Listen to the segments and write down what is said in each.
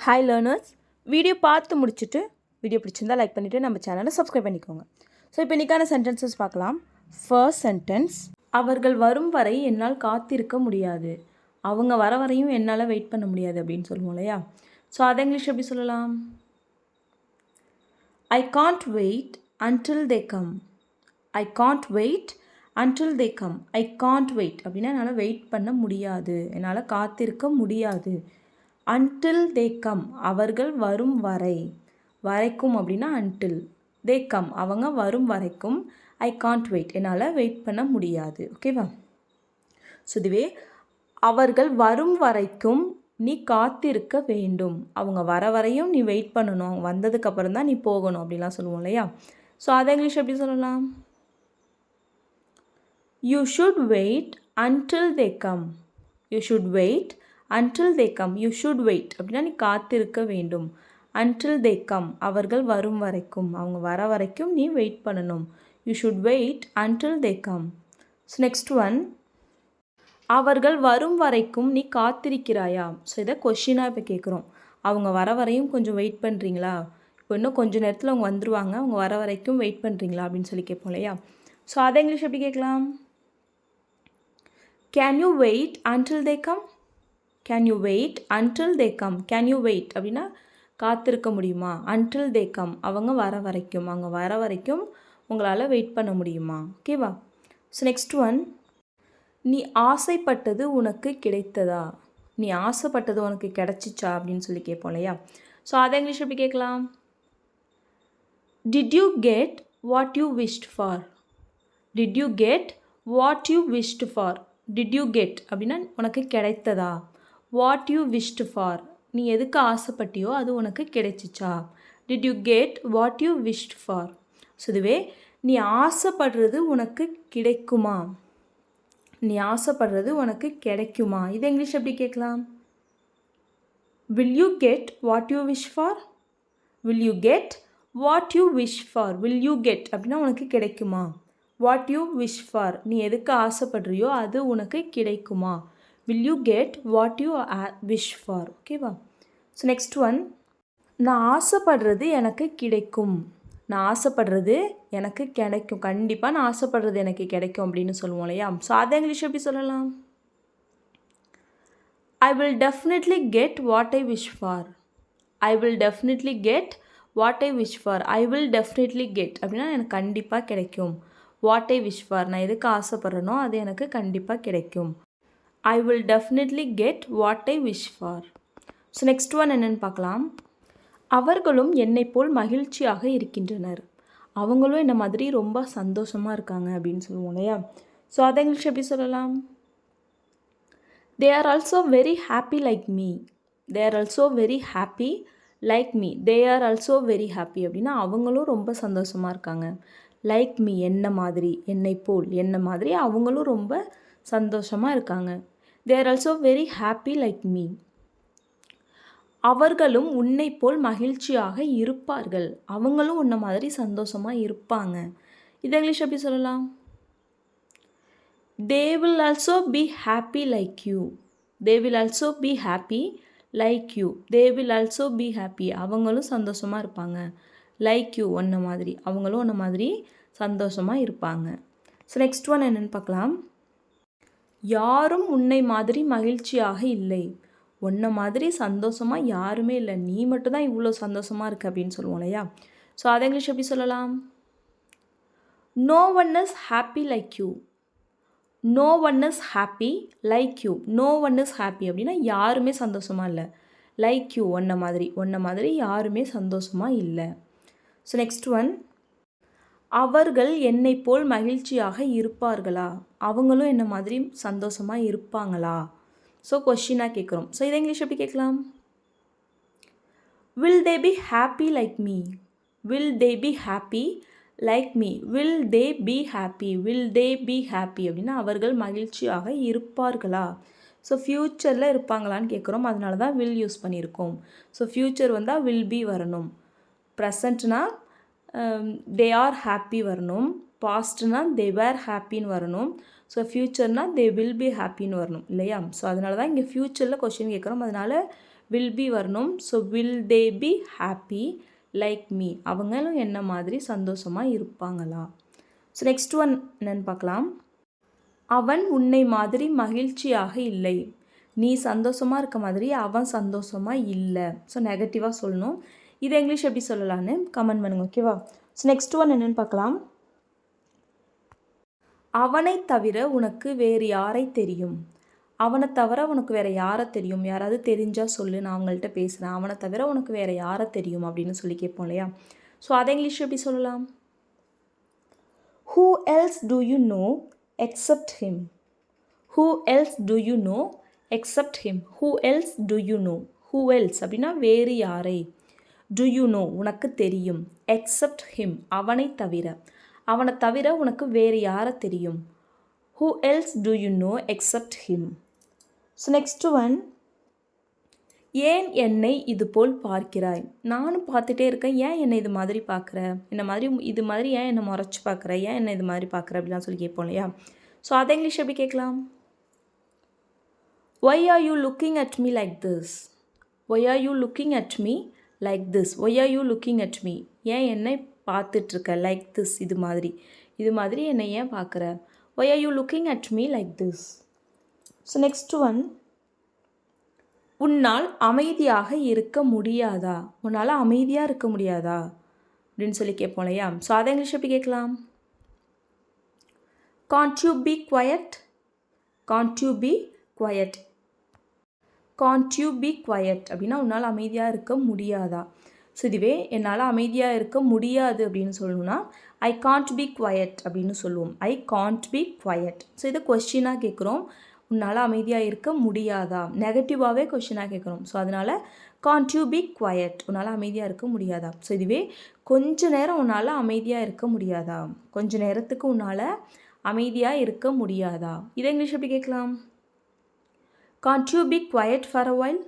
Hi learners, video பார்த்து முடிச்சுட்டு video பிடிச்சிருந்தா லைக் பண்ணிவிட்டு நம்ம சேனலை சப்ஸ்கிரைப் பண்ணிக்கோங்க. ஸோ இப்போ இன்றைக்கான சென்டென்சஸ் பார்க்கலாம். ஃபர்ஸ்ட் சென்டென்ஸ், அவர்கள் வரும் வரை என்னால் காத்திருக்க முடியாது. அவங்க வர வரையும் என்னால் வெயிட் பண்ண முடியாது அப்படின்னு சொல்லுவோம் இல்லையா? ஸோ அதை இங்கிலீஷ் எப்படி சொல்லலாம்? I can't wait until they come. I can't wait until they come. I can't wait அப்படின்னா என்னால் வெயிட் பண்ண முடியாது, என்னால் காத்திருக்க முடியாது. அன்டில் தே கம், அவர்கள் வரும் வரை. வரைக்கும் அப்படின்னா அன்டில். தே கம், அவங்க வரும் வரைக்கும். ஐ காண்ட் வெயிட், என்னால் வெயிட் பண்ண முடியாது. ஓகேவா? ஸோ இதுவே அவர்கள் வரும் வரைக்கும் நீ காத்திருக்க வேண்டும். அவங்க வர வரையும் நீ வெயிட் பண்ணணும், அவங்க வந்ததுக்கப்புறம் தான் நீ போகணும் அப்படிலாம் சொல்லுவோம் இல்லையா? ஸோ அதை இங்கிலீஷ் எப்படி சொல்லலாம்? You should wait until they come. You should wait until they come. You should wait அப்படின்னா நீ காத்திருக்க வேண்டும். அன்டில் தே கம், அவர்கள் வரும் வரைக்கும், அவங்க வர வரைக்கும் நீ வெயிட் பண்ணணும். You should wait until they come. So next one, அவர்கள் வரும் வரைக்கும் நீ காத்திருக்கிறாயா? ஸோ இதை கொஷினாக இப்போ கேட்குறோம். அவங்க வர வரையும் கொஞ்சம் வெயிட் பண்ணுறீங்களா? இப்போ இன்னும் கொஞ்சம் நேரத்தில் அவங்க வந்துடுவாங்க, அவங்க வர வரைக்கும் வெயிட் பண்ணுறீங்களா அப்படின்னு சொல்லி கேட்போம் இல்லையா? ஸோ அதை இங்கிலீஷ் எப்படி கேட்கலாம்? Can you wait until they come? Can you wait until they come. Can you wait அப்படின்னா காத்திருக்க முடியுமா? அன்டில் தே கம், அவங்க வர வரைக்கும், அவங்க வர வரைக்கும் உங்களால் வெயிட் பண்ண முடியுமா? ஓகேவா? ஸோ நெக்ஸ்ட் ஒன், நீ ஆசைப்பட்டது உனக்கு கிடைத்ததா? நீ ஆசைப்பட்டது உனக்கு கிடைச்சிச்சா அப்படின்னு சொல்லி கேட்போம் இல்லையா? ஸோ அதை இங்கிலீஷ் எப்படி கேட்கலாம்? Did you get what you wish for? Did you get what you wish for. Did you get அப்படின்னா உனக்கு கிடைத்ததா? வாட் யூ விஷ் ஃபார், நீ எதுக்கு ஆசைப்பட்டியோ அது உனக்கு கிடைச்சிச்சா? Did you get what you wish for. So இதுவே நீ ஆசைப்படுறது உனக்கு கிடைக்குமா? நீ ஆசைப்படுறது உனக்கு கிடைக்குமா? இது இங்கிலீஷ் எப்படி கேட்கலாம்? Will you get what you wish for. Will you get what you wish for. Will you get அப்படின்னா உனக்கு கிடைக்குமா? வாட் யூ விஷ் ஃபார், நீ எதுக்கு ஆசைப்படுறியோ அது உனக்கு கிடைக்குமா? Will you get what you wish for. ஓகேவா? ஸோ நெக்ஸ்ட் ஒன், நான் ஆசைப்படுறது எனக்கு கிடைக்கும். நான் ஆசைப்படுறது எனக்கு கிடைக்கும், கண்டிப்பாக நான் ஆசைப்படுறது எனக்கு கிடைக்கும் அப்படின்னு சொல்லுவோம் இல்லையா? ஸோ அதை இங்கிலீஷ் எப்படி சொல்லலாம்? I will definitely get what I wish for. I will definitely get what I wish for. I will definitely get அப்படின்னா எனக்கு கண்டிப்பாக கிடைக்கும். வாட் ஐ விஷ் ஃபார், நான் எதுக்கு ஆசைப்படுறேனோ அது எனக்கு கண்டிப்பாக கிடைக்கும். I will definitely get what I wish for. So next one என்னென்னு பார்க்கலாம். அவர்களும் என்னை போல் மகிழ்ச்சியாக இருக்கின்றனர். அவங்களும் என்ன மாதிரி ரொம்ப சந்தோஷமாக இருக்காங்க அப்படின்னு சொல்லுவோம் இல்லையா? ஸோ அதை இங்கிலீஷ் எப்படி சொல்லலாம்? They are also very happy like me. They are also very happy like me. They are also very happy அப்படின்னா அவங்களும் ரொம்ப சந்தோஷமாக இருக்காங்க. லைக் மீ, என்ன மாதிரி, என்னை போல், என்ன மாதிரி அவங்களும் ரொம்ப சந்தோஷமாக இருக்காங்க. They are also very happy like me. அவர்களும் உன்னை போல் மகிழ்ச்சியாக இருப்பார்கள். அவங்களும் உன்னை மாதிரி சந்தோஷமாக இருப்பாங்க. இது இங்கிலீஷ் எப்படி சொல்லலாம்? They will also be happy like you. They will also be happy like you. They will also be happy, அவங்களும் சந்தோஷமாக இருப்பாங்க. லைக் யூ, ஒன்றை மாதிரி, அவங்களும் ஒன்றை மாதிரி சந்தோஷமாக இருப்பாங்க. ஸோ நெக்ஸ்ட் ஒன் என்னென்னு பார்க்கலாம். யாரும் உன்னை மாதிரி மகிழ்ச்சியாக இல்லை. உன்னை மாதிரி சந்தோஷமாக யாருமே இல்லை, நீ மட்டும் தான் இவ்வளோ சந்தோஷமாக இருக்க அப்படின்னு சொல்லுவோம் இல்லையா? ஸோ அதை இங்கிலீஷ் எப்படி சொல்லலாம்? No one is happy like you. No one is happy like you. No one is happy அப்படின்னா யாருமே சந்தோஷமாக இல்லை. லைக் யூ, ஒன்றை மாதிரி யாருமே சந்தோஷமாக இல்லை. ஸோ நெக்ஸ்ட் ஒன், அவர்கள் என்னை போல் மகிழ்ச்சியாக இருப்பார்களா? அவங்களும் என்ன மாதிரி சந்தோஷமாக இருப்பாங்களா? ஸோ கொஷினாக கேட்குறோம். ஸோ இதை இங்கிலீஷ் எப்படி கேட்கலாம்? Will they be happy like me. Will they be happy like me. Will they be happy. Will they be happy அப்படின்னா அவர்கள் மகிழ்ச்சியாக இருப்பார்களா? ஸோ ஃப்யூச்சரில் இருப்பாங்களான்னு கேட்குறோம், அதனால தான் வில் யூஸ் பண்ணியிருக்கோம். ஸோ ஃப்யூச்சர் வந்தால் வில் பி வரணும். ப்ரெசண்ட்னா தே ஆர் ஹாப்பி வரணும். பாஸ்ட்னா தே வேர் ஹாப்பின்னு வரணும். ஸோ ஃப்யூச்சர்னால் தே வில் பி ஹாப்பின்னு வரணும் இல்லையா? ஸோ அதனால தான் இங்கே ஃப்யூச்சரில் கொஷின் கேட்குறோம், அதனால் வில் பி வரணும். So will they be happy like me? அவங்களும் என்ன மாதிரி சந்தோஷமாக இருப்பாங்களா? ஸோ நெக்ஸ்ட் ஒன் என்னென்னு பார்க்கலாம். அவன் உன்னை மாதிரி மகிழ்ச்சியாக இல்லை. நீ சந்தோஷமாக இருக்க மாதிரி அவன் சந்தோஷமாக இல்லை. ஸோ நெகட்டிவாக சொல்லணும். இது இங்கிலீஷ் எப்படி சொல்லலான்னு கமெண்ட் பண்ணுங்க. ஓகேவா? ஸோ நெக்ஸ்ட் ஒன் என்னென்னு பார்க்கலாம். அவனை தவிர உனக்கு வேறு யாரை தெரியும்? அவனை தவிர உனக்கு வேறு யாரை தெரியும்? யாராவது தெரிஞ்சால் சொல்லு, நான் அவங்கள்ட்ட பேசுகிறேன். அவனை தவிர உனக்கு வேறு யாரை தெரியும் அப்படின்னு சொல்லி கேட்போம் இல்லையா? ஸோ அதை இங்கிலீஷ் எப்படி சொல்லலாம்? Who else do you know except him? Who else do you know except him? Who else do you know? Who else அப்படின்னா வேறு யாரை. Do you know உனக்கு தெரியும். Except him அவனை தவிர. அவனை தவிர உனக்கு வேறு யாரை தெரியும்? Who else do you know except him? So next one. ஏன் என்னை இது போல் பார்க்கிறாய்? நானும் பார்த்துட்டே இருக்கேன், ஏன் என்னை இது மாதிரி பார்க்குற? என்ன மாதிரி இது மாதிரி ஏன் என்னை முறைச்சி பார்க்குற? ஏன் என்னை இது மாதிரி பார்க்குற அப்படிலாம் சொல்லி கேட்போம் இல்லையா? ஸோ அதை இங்கிலீஷ் எப்படி கேட்கலாம்? Why are you looking at me like this? Why are you looking at me like this? Why are you looking at me? ஏன் என்னை பார்த்துட்ருக்க? லைக் திஸ் இது மாதிரி என்னை ஏன் பார்க்குற? Why are you looking at me like this? So next one. உன்னால் அமைதியாக இருக்க முடியாதா? உன்னால் அமைதியாக இருக்க முடியாதா அப்படின்னு சொல்லி கேட்போம் இல்லையா? ஸோ அதை இங்கிலீஷ் எப்படி கேட்கலாம்? Can't you be quiet? Can't you be quiet? Can't you be quiet அப்படின்னா உன்னால் அமைதியாக இருக்க முடியாதா? ஸோ இதுவே என்னால் அமைதியாக இருக்க முடியாது அப்படின்னு சொல்லணும்னா ஐ காண்ட் பி குவயட் அப்படின்னு சொல்லுவோம். I can't B quiet. So இதை கொஸ்டினாக கேட்குறோம். உன்னால் அமைதியாக இருக்க முடியாதா? நெகட்டிவாகவே கொஷினாக கேட்குறோம். ஸோ அதனால் காண்ட் யூ பி குவயட், உன்னால் அமைதியாக இருக்க முடியாதா? ஸோ இதுவே கொஞ்ச நேரம் உன்னால் அமைதியாக இருக்க முடியாதா? கொஞ்ச நேரத்துக்கு உன்னால் அமைதியாக இருக்க முடியாதா? இதை இங்கிலீஷ் எப்படி கேட்கலாம்? Gantt you B quiet for a while?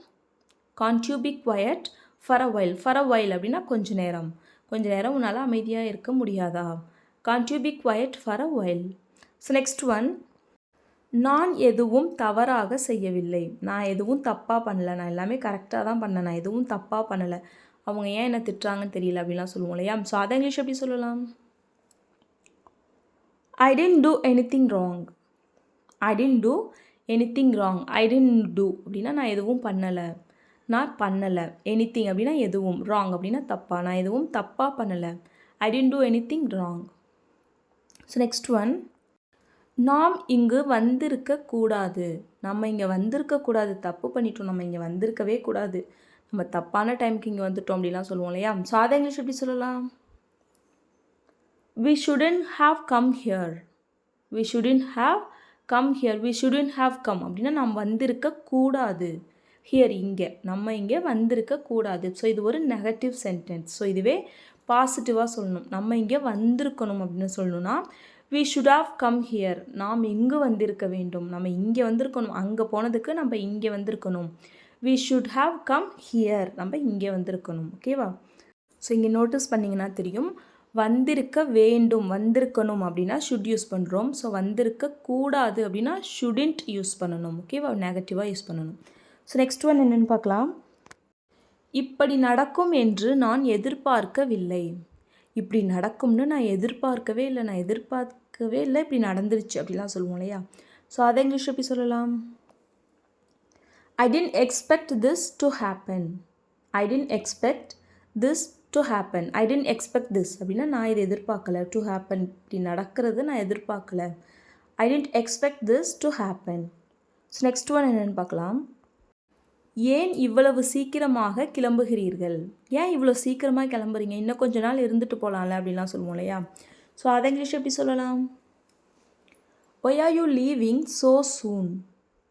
Gantt you B quiet for a while? For a while அப்படின்னா கொஞ்ச நேரம். கொஞ்ச நேரம் உன்னால் அமைதியாக இருக்க முடியாதா? Gantt you B quiet for a while. So next one. நான் எதுவும் தவறாக செய்யவில்லை. நான் எதுவும் தப்பாக பண்ணலை. நான் எல்லாமே கரெக்டாக தான் பண்ணேன். நான் எதுவும் தப்பாக பண்ணலை. அவங்க ஏன் என்னை திட்டுறாங்கன்னு தெரியல அப்படின்லாம் சொல்லுவோம் இல்லையா? ஸோ அதை இங்கிலீஷ் எப்படி சொல்லலாம்? I didn't do anything wrong. I didn't do anything wrong. I didn't do அப்படின்னா நான் எதுவும் பண்ணலை. நான் பண்ணலை. எனிதிங் அப்படின்னா எதுவும். ராங் அப்படின்னா தப்பா. நான் எதுவும் தப்பாக பண்ணலை. I didn't do anything wrong. So next one. நாம் இங்கு வந்திருக்கக்கூடாது. நம்ம இங்கே வந்திருக்கக்கூடாது. தப்பு பண்ணிட்டோம். நம்ம இங்கே வந்திருக்கவே கூடாது. நம்ம தப்பான டைமுக்கு இங்கே வந்துட்டோம் அப்படிலாம் சொல்லுவோம் இல்லையா? ஸோ அதை இங்கிலீஷ் எப்படி சொல்லலாம்? We shouldn't have come here. We shouldn't have come here. We shouldn't have come அப்படின்னா நாம் வந்திருக்கக்கூடாது. ஹியர் இங்கே. நம்ம இங்கே வந்திருக்கக்கூடாது. ஸோ இது ஒரு நெகட்டிவ் சென்டென்ஸ். ஸோ இதுவே பாசிட்டிவாக சொல்லணும். நம்ம இங்கே வந்திருக்கணும் அப்படின்னு சொல்லணும்னா we should have come here. நாம் இங்கு வந்திருக்க வேண்டும். நம்ம இங்கே வந்திருக்கணும். அங்கே போனதுக்கு நம்ம இங்கே வந்திருக்கணும். we should have come here. நம்ம இங்கே வந்திருக்கணும். ஓகேவா? ஸோ இங்கே நோட்டீஸ் பண்ணிங்கன்னா தெரியும். வந்திருக்க வேண்டும், வந்திருக்கணும் அப்படின்னா ஷுட் யூஸ் பண்ணுறோம். ஸோ வந்திருக்க கூடாது அப்படின்னா ஷுடின்ட் யூஸ் பண்ணணும். ஓகேவா? நெகட்டிவாக யூஸ் பண்ணணும். ஸோ நெக்ஸ்ட் ஒன் என்னென்னு பார்க்கலாம். இப்படி நடக்கும் என்று நான் எதிர்பார்க்கவில்லை. இப்படி நடக்கும்னு நான் எதிர்பார்க்கவே இல்லை. நான் எதிர்பார்க்கவே இல்லை, இப்படி நடந்துருச்சு அப்படிலாம் சொல்லுவோம் இல்லையா? ஸோ அதை இங்கிலீஷ் எப்படி சொல்லலாம்? I didn't expect this to happen. I didn't expect this to happen. I didn't expect this அப்படின்னா நான் இதை எதிர்பார்க்கலை. டு ஹேப்பன் இப்படி நடக்கிறது நான் எதிர்பார்க்கலை. I didn't expect this to happen. So next one என்னென்னு பார்க்கலாம். ஏன் இவ்வளவு சீக்கிரமாக கிளம்புகிறீர்கள்? ஏன் இவ்வளோ சீக்கிரமாக கிளம்புறீங்க? இன்னும் கொஞ்ச நாள் இருந்துட்டு போகலாம்ல அப்படின்லாம் சொல்லுவோம் இல்லையா? ஸோ அதை இங்கிலீஷ் எப்படி சொல்லலாம்? Why are you leaving so soon?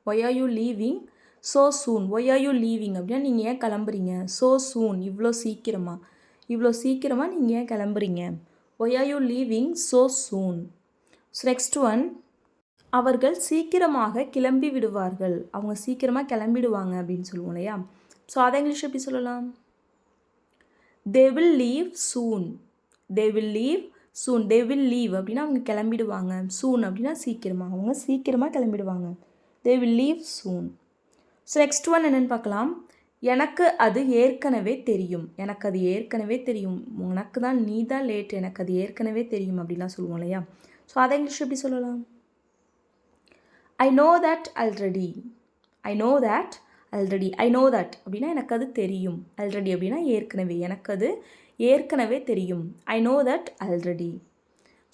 Why are you leaving so soon? Why are you leaving அப்படின்னா நீங்கள் ஏன் கிளம்புறீங்க? so soon இவ்வளோ சீக்கிரமாக நீங்கள் ஏன் கிளம்புறீங்க? Why are you leaving so soon? So next one. அவர்கள் சீக்கிரமாக கிளம்பி விடுவார்கள். அவங்க சீக்கிரமாக கிளம்பிடுவாங்க அப்படின்னு சொல்லுவோம் இல்லையா? ஸோ அதை இங்கிலீஷ் எப்படி சொல்லலாம்? they will leave soon. they will leave soon. they will leave அப்படின்னா அவங்க கிளம்பிடுவாங்க. soon அப்படின்னா சீக்கிரமாக. அவங்க சீக்கிரமாக கிளம்பிடுவாங்க. they will leave soon. So next one என்னென்னு பார்க்கலாம். எனக்கு அது ஏற்கனவே தெரியும். எனக்கு அது ஏற்கனவே தெரியும். உனக்கு தான் நீ தான் லேட். எனக்கு அது ஏற்கனவே தெரியும் அப்படிலாம் சொல்லுவோம் இல்லையா? ஸோ அதை இங்கிலீஷ் எப்படி சொல்லலாம்? I know that already. I know that already. I know that அப்படின்னா எனக்கு அது தெரியும். ஆல்ரெடி அப்படின்னா ஏற்கனவே. எனக்கு அது ஏற்கனவே தெரியும். I know that already.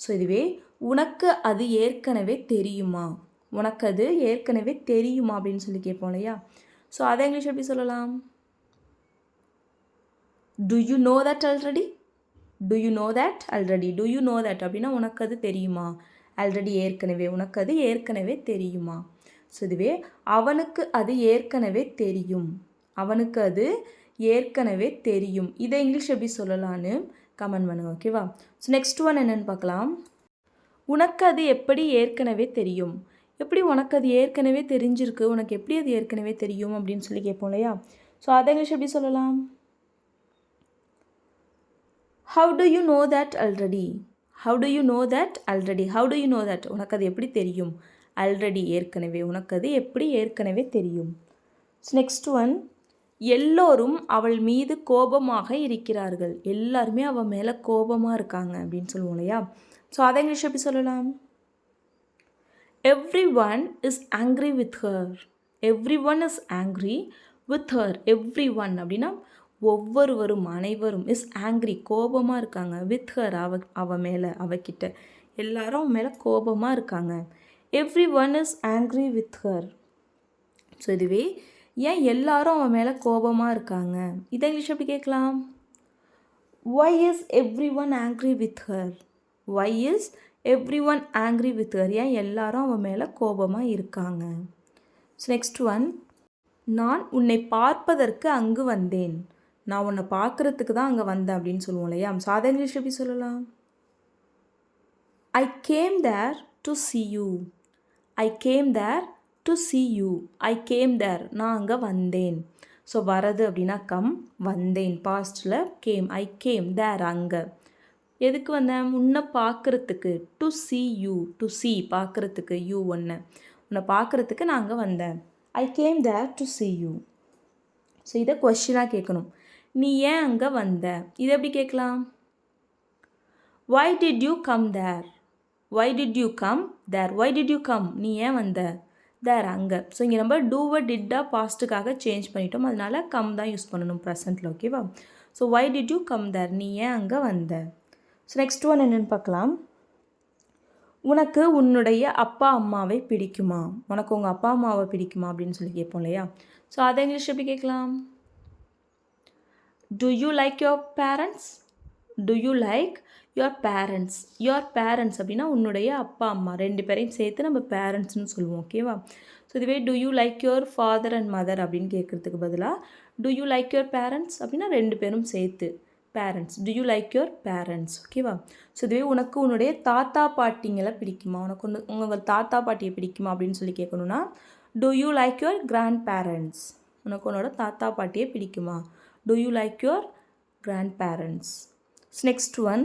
So இதுவே உனக்கு அது ஏற்கனவே தெரியுமா? உனக்கு அது ஏற்கனவே தெரியுமா அப்படின்னு சொல்லி கேட்போம் இல்லையா? ஸோ அதை இங்கிலீஷ் எப்படி சொல்லலாம்? To you know that already? To you know that already? To you know that அப்படின்னா உனக்கு அது தெரியுமா? ஆல்ரெடி ஏற்கனவே. உனக்கு அது ஏற்கனவே தெரியுமா? ஸோ இதுவே அவனுக்கு அது ஏற்கனவே தெரியும். அவனுக்கு அது ஏற்கனவே தெரியும். இதை இங்கிலீஷ் எப்படி சொல்லலான்னு கமெண்ட் பண்ணுங்க. ஓகேவா? ஸோ நெக்ஸ்ட் ஒன் என்னென்னு பார்க்கலாம். உனக்கு அது எப்படி ஏற்கனவே தெரியும்? எப்படி உனக்கு அது ஏற்கனவே தெரிஞ்சிருக்கு, உனக்கு எப்படி அது ஏற்கனவே தெரியும் அப்படின்னு சொல்லி கேட்போம் இல்லையா? ஸோ அதை இங்கிலீஷ் எப்படி சொல்லலாம்? How to you know that already? How to you know that already? How to you know that? உனக்கு அது எப்படி தெரியும்? ஆல்ரெடி ஏற்கனவே. உனக்கு அது எப்படி ஏற்கனவே தெரியும்? ஸோ நெக்ஸ்ட் ஒன், எல்லோரும் அவள் மீது கோபமாக இருக்கிறார்கள். எல்லாருமே அவள் மேலே கோபமாக இருக்காங்க அப்படின்னு சொல்லுவோம் இல்லையா? ஸோ அதை இங்கிலீஷ் எப்படி சொல்லலாம்? Everyone is angry with her. Everyone is angry with her. Everyone அப்படின்னா ஒவ்வொருவரும், அனைவரும் இஸ் ஆங்க்ரி கோபமாக இருக்காங்க. வித் ஹர் அவ மேலே, அவகிட்ட எல்லாரும் அவன் மேலே கோபமாக இருக்காங்க. Every one is angry with her. So இதுவே ஏன் எல்லாரும் அவன் மேலே கோபமாக இருக்காங்க? இதை இங்கிலீஷ் எப்படி கேட்கலாம்? Why is everyone angry with her? Why is everyone angry with her? ஏன் எல்லாரும் அவன் மேலே கோபமாக இருக்காங்க? ஸோ நெக்ஸ்ட் ஒன், நான் உன்னை பார்ப்பதற்கு அங்கு வந்தேன். நான் உன்னை பார்க்குறதுக்கு தான் அங்கே வந்தேன் அப்படின்னு சொல்லுவோம் இல்லையா? ஸோ அதை இங்கிலீஷ் எப்படி சொல்லலாம்? I came there to see you. I came there to see you. I came there நான் அங்கே வந்தேன். ஸோ வரது அப்படின்னா கம், வந்தேன் பாஸ்டில் கேம். ஐ கேம் தேர் அங்கே. எதுக்கு வந்தேன்? உன்னை பார்க்குறதுக்கு. To see you. To see பார்க்குறதுக்கு. யூ ஒன்று. உன்னை பார்க்குறதுக்கு நான் அங்கே வந்தேன். I came there to see you. So இதை கொஸ்டினாக கேட்கணும். நீ ஏன் அங்கே வந்த? இதை எப்படி கேட்கலாம்? why did you come there? why did you come there? why did you come? நீ ஏன் வந்த? தேர் அங்கே. ஸோ இங்கே நம்ம டூவை டிட்டா பாஸ்ட்டுக்காக சேஞ்ச் பண்ணிட்டோம். அதனால கம் தான் யூஸ் பண்ணணும் ப்ரெசண்ட்டில். ஓகேவா? So why did you come there? நீ ஏன் அங்கே வந்த? ஸோ நெக்ஸ்ட் ஒன் என்னென்னு பார்க்கலாம். உனக்கு உன்னுடைய அப்பா அம்மாவை பிடிக்குமா? உனக்கு உங்கள் அப்பா அம்மாவை பிடிக்குமா அப்படின்னு சொல்லி கேட்போம் இல்லையா? ஸோ அதை இங்கிலீஷ் எப்படி கேட்கலாம்? Do you like your parents? To you like your parents? Your parents அப்படின்னா உன்னுடைய அப்பா அம்மா ரெண்டு பேரையும் சேர்த்து நம்ம பேரண்ட்ஸ்னு சொல்லுவோம். ஓகேவா? ஸோ இதுவே to you like your father and mother அப்படின்னு கேட்குறதுக்கு பதிலாக to you like your parents அப்படின்னா ரெண்டு பேரும் சேர்த்து parents. To you like your parents? ஓகேவா? ஸோ இதுவே உனக்கு உன்னுடைய தாத்தா பாட்டிங்களை பிடிக்குமா? உனக்கு உங்கள் தாத்தா பாட்டியை பிடிக்குமா அப்படின்னு சொல்லி கேட்கணுன்னா do you like your grandparents? உனக்கு உன்னோட தாத்தா பாட்டியை பிடிக்குமா? Do you like your grandparents? Next one,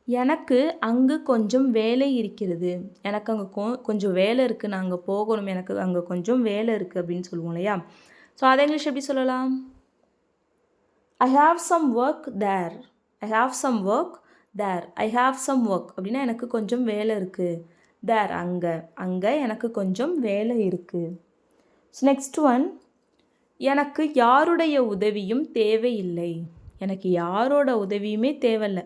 எனக்கு அங்கு கொஞ்சம் வேலை இருக்கிறது. எனக்கு அங்கே கொஞ்சம் வேலை இருக்குது, நான் அங்கே போகணும், எனக்கு அங்கே கொஞ்சம் வேலை இருக்குது அப்படின்னு சொல்லுவோம் இல்லையா? ஸோ அதை இங்கிலீஷ் எப்படி சொல்லலாம்? I have some work there. I have some work there. I have some work அப்படின்னா எனக்கு கொஞ்சம் வேலை இருக்குது. தேர் அங்கே. அங்கே எனக்கு கொஞ்சம் வேலை இருக்குது. ஸோ நெக்ஸ்ட் ஒன், எனக்கு யாருடைய உதவியும் தேவையில்லை. எனக்கு யாரோட உதவியுமே தேவையில்லை,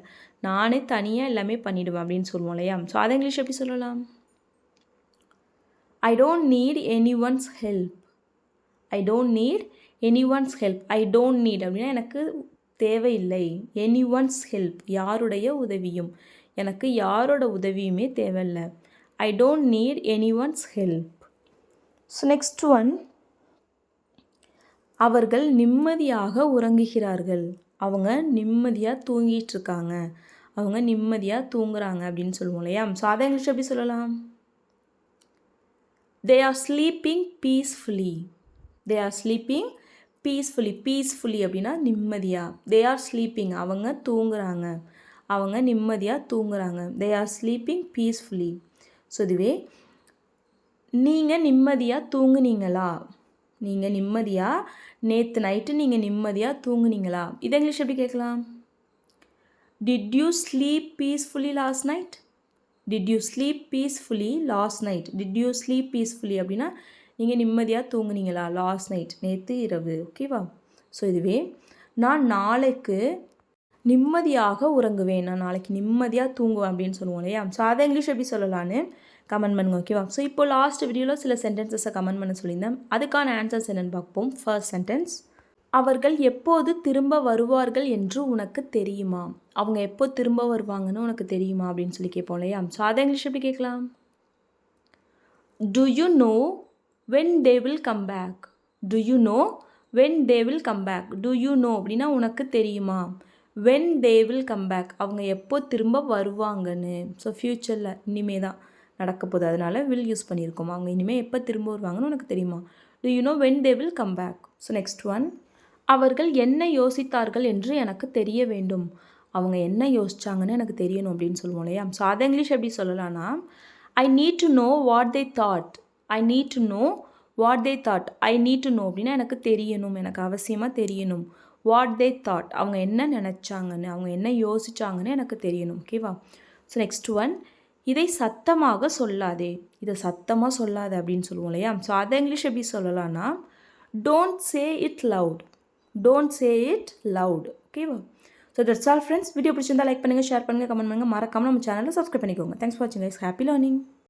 நானே தனியாக எல்லாமே பண்ணிவிடுவேன் அப்படின்னு சொல்லுவோம் இல்லையா? ஸோ அதை இங்கிலீஷ் எப்படி சொல்லலாம்? I don't need any one's help. I don't need any one's help. I don't need அப்படின்னா எனக்கு தேவையில்லை. எனி ஒன்ஸ் ஹெல்ப் யாருடைய உதவியும். எனக்கு யாரோட உதவியுமே தேவையில்லை. I don't need any one's help. So next one, அவர்கள் நிம்மதியாக உறங்குகிறார்கள். அவங்க நிம்மதியாக தூங்கிட்டு இருக்காங்க. அவங்க நிம்மதியாக தூங்குறாங்க அப்படின்னு சொல்லுவோம் இல்லையா? ஸோ அதை இங்கிலீஷ் எப்படி சொல்லலாம்? They are sleeping peacefully. They are sleeping peacefully. Peacefully அப்படின்னா நிம்மதியாக. தே ஆர் ஸ்லீப்பிங் அவங்க தூங்குறாங்க. அவங்க நிம்மதியாக தூங்குறாங்க. They are sleeping peacefully. So இதுவே நீங்கள் நிம்மதியாக தூங்குனீங்களா? நீங்கள் நிம்மதியாக நேற்று நைட்டு நீங்கள் நிம்மதியாக தூங்குனீங்களா? இதை இங்கிலீஷ் எப்படி கேட்கலாம்? Did you sleep peacefully last night? Did you sleep peacefully last night? Did you sleep peacefully அப்படின்னா நீங்கள் நிம்மதியாக தூங்குனீங்களா லாஸ்ட் நைட், நேற்று இரவு. ஓகேவா? ஸோ இதுவே நான் நாளைக்கு நிம்மதியாக உறங்குவேன், நான் நாளைக்கு நிம்மதியாக தூங்குவேன் அப்படின்னு சொல்லுவோம் இல்லையா? ஸோ அதை இங்கிலீஷ் எப்படி சொல்லலான்னு கமெண்ட் பண்ணுங்க. ஓகேவா? ஸோ இப்போ லாஸ்ட் வீடியோவில் சில சென்டென்சஸை கமெண்ட் பண்ண சொல்லியிருந்தேன். அதுக்கான ஆன்சர்ஸ் என்னென்னு பார்ப்போம். ஃபர்ஸ்ட் சென்டென்ஸ், அவர்கள் எப்போது திரும்ப வருவார்கள் என்று உனக்கு தெரியுமா? அவங்க எப்போ திரும்ப வருவாங்கன்னு உனக்கு தெரியுமா அப்படின்னு சொல்லி கேட்போம் இல்லையா? ஸோ அதை இங்கிலீஷ் எப்படி கேட்கலாம்? Do you know when they will come back? Do you know when they will come back? Do you know அப்படின்னா உனக்கு தெரியுமா? When they will come back, அவங்க எப்போ திரும்ப வருவாங்கன்னு. ஸோ ஃப்யூச்சரில் இனிமே தான் நடக்க போகுது, அதனால் வில் யூஸ் பண்ணியிருக்கோம். அவங்க இனிமேல் எப்போ திரும்ப வருவாங்கன்னு உனக்கு தெரியுமா? Do you know when they will come back? So next one, அவர்கள் என்ன யோசித்தார்கள் என்று எனக்கு தெரிய வேண்டும். அவங்க என்ன யோசிச்சாங்கன்னு எனக்கு தெரியணும் அப்படின்னு சொல்லுவோம் இல்லையா? ஸோ அதை இங்கிலீஷ் எப்படி சொல்லலாம்னா, I need to know what they thought. I need to know what they thought. I need to know அப்படின்னா எனக்கு தெரியணும், எனக்கு அவசியமாக தெரியணும். வாட் தே தாட், அவங்க என்ன நினச்சாங்கன்னு, அவங்க என்ன யோசிச்சாங்கன்னு எனக்கு தெரியணும். ஓகேவா? ஸோ நெக்ஸ்ட் ஒன், இதை சத்தமாக சொல்லாதே. இதை சத்தமாக சொல்லாதே அப்படின்னு சொல்லுவோம் இல்லையா? ஸோ அதை இங்கிலீஷ் எப்படி சொல்லலாம்னா, don't say it loud. Don't say it loud. ஓகேவா? So that's all friends. Video பிடிச்சிருந்தா லைக் பண்ணுங்கள், ஷேர் பண்ணுங்கள், கமெண்ட் பண்ணுங்கள். மறக்காமல் நம்ம சேனலை சப்ஸ்கிரைப் பண்ணிக்கோங்க. தேங்க்ஸ் ஃபார் வாட்சிங் கைஸ். Happy learning.